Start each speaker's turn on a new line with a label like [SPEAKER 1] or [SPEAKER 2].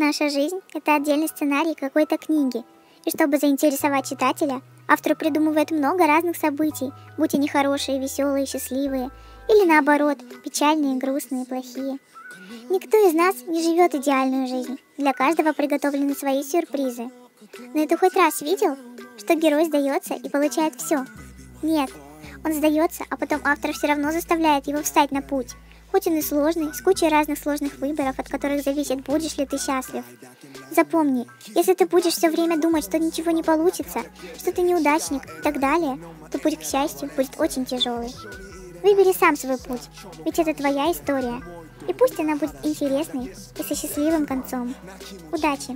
[SPEAKER 1] Наша жизнь — это отдельный сценарий какой-то книги. И чтобы заинтересовать читателя, автор придумывает много разных событий, будь они хорошие, веселые, счастливые, или наоборот, печальные, грустные, плохие. Никто из нас не живет идеальную жизнь. Для каждого приготовлены свои сюрпризы. Но ты хоть раз видел, что герой сдается и получает все? Нет, он сдается, а потом автор все равно заставляет его встать на путь. Хоть он и сложный, с кучей разных сложных выборов, от которых зависит, будешь ли ты счастлив. Запомни, если ты будешь все время думать, что ничего не получится, что ты неудачник и так далее, то путь к счастью будет очень тяжелый. Выбери сам свой путь, ведь это твоя история. И пусть она будет интересной и со счастливым концом. Удачи!